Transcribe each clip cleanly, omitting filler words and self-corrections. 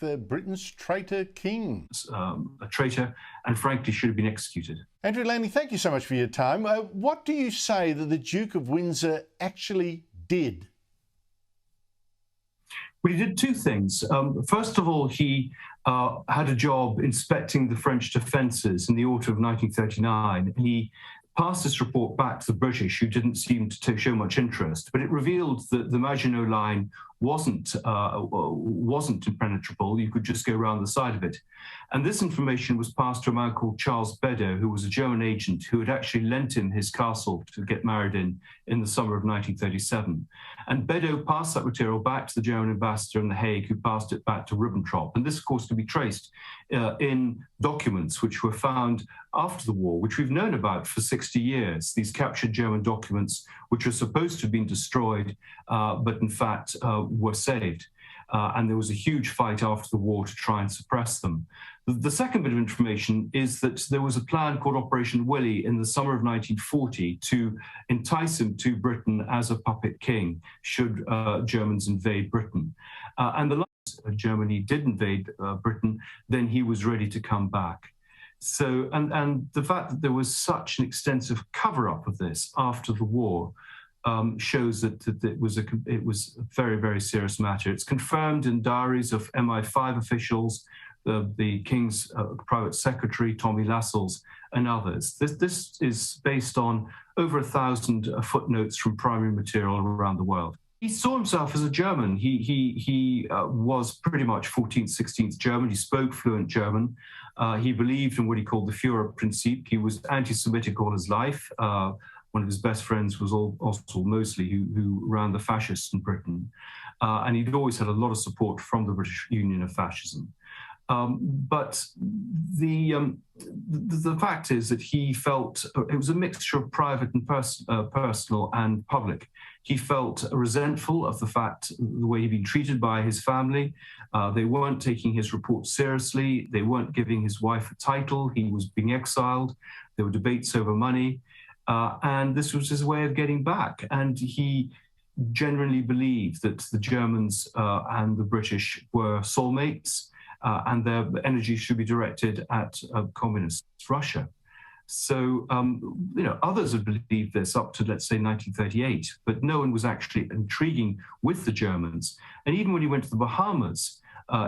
The Britain's traitor king. A traitor, and frankly should have been executed. Andrew Laney, thank you so much for your time. What do you say that the Duke of Windsor actually did? Well, he did two things. First of all, he had a job inspecting the French defences in the autumn of 1939. He passed this report back to the British, who didn't seem to show much interest, but it revealed that the Maginot Line wasn't impenetrable. You could just go around the side of it. And this information was passed to a man called Charles Beddoe, who was a German agent who had actually lent him his castle to get married in the summer of 1937. And Beddoe passed that material back to the German ambassador in The Hague, who passed it back to Ribbentrop. And this, of course, can be traced in documents which were found after the war, which we've known about for 60 years, these captured German documents, which were supposed to have been destroyed, but in fact were saved. And there was a huge fight after the war to try and suppress them. The second bit of information is that there was a plan called Operation Willy in the summer of 1940 to entice him to Britain as a puppet king should Germans invade Britain. And the last Germany did invade Britain, then he was ready to come back. So, and the fact that there was such an extensive cover-up of this after the war shows that it was a very, very serious matter. It's confirmed in diaries of MI5 officials, the King's private secretary, Tommy Lascelles, and others. This is based on over 1,000 footnotes from primary material around the world. He saw himself as a German. He was pretty much 14th, 16th German. He spoke fluent German. He believed in what he called the Führerprinzip. He was anti-Semitic all his life. One of his best friends was Oswald Mosley, who ran the fascists in Britain. And he'd always had a lot of support from the British Union of Fascism. But the fact is that he felt it was a mixture of private and personal and public. He felt resentful of the fact, the way he'd been treated by his family. They weren't taking his report seriously. They weren't giving his wife a title. He was being exiled. There were debates over money. And this was his way of getting back. And he genuinely believed that the Germans and the British were soulmates, and their energy should be directed at communist Russia. So, others had believed this up to, let's say, 1938, but no one was actually intriguing with the Germans. And even when he went to the Bahamas,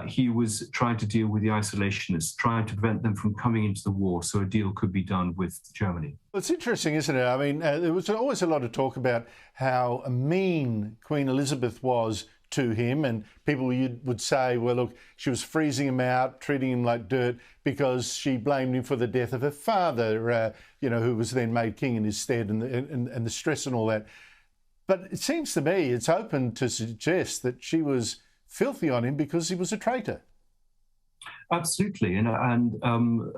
he was trying to deal with the isolationists, trying to prevent them from coming into the war so a deal could be done with Germany. Well, it's interesting, isn't it? I mean, there was always a lot of talk about how mean Queen Elizabeth was to him, and people would say, well, look, she was freezing him out, treating him like dirt because she blamed him for the death of her father, who was then made king in his stead, and the stress and all that. But it seems to me it's open to suggest that she was filthy on him because he was a traitor. Absolutely, and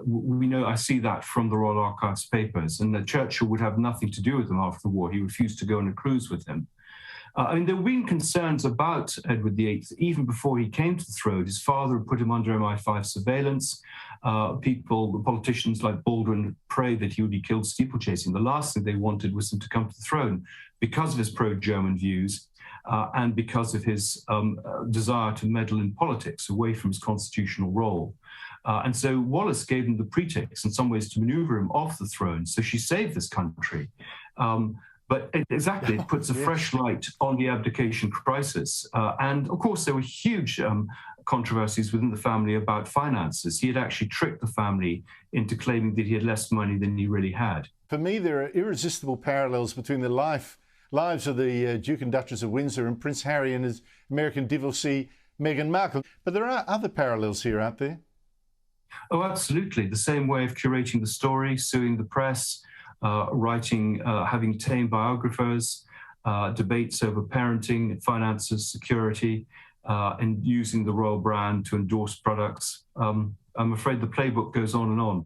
we know, I see that from the Royal Archives papers, and that Churchill would have nothing to do with him after the war. He refused to go on a cruise with him. There have been concerns about Edward VIII even before he came to the throne. His father had put him under MI5 surveillance. Politicians like Baldwin prayed that he would be killed steeplechasing. The last thing they wanted was him to come to the throne because of his pro-German views and because of his desire to meddle in politics away from his constitutional role. And so Wallace gave him the pretext in some ways to maneuver him off the throne. So she saved this country. But it puts a fresh light on the abdication crisis. And of course, there were huge controversies within the family about finances. He had actually tricked the family into claiming that he had less money than he really had. For me, there are irresistible parallels between the lives of the Duke and Duchess of Windsor and Prince Harry and his American divorcee, Meghan Markle. But there are other parallels here, aren't there? Oh, absolutely. The same way of curating the story, suing the press, writing, having tame biographers, debates over parenting, finances, security, and using the royal brand to endorse products. I'm afraid the playbook goes on and on.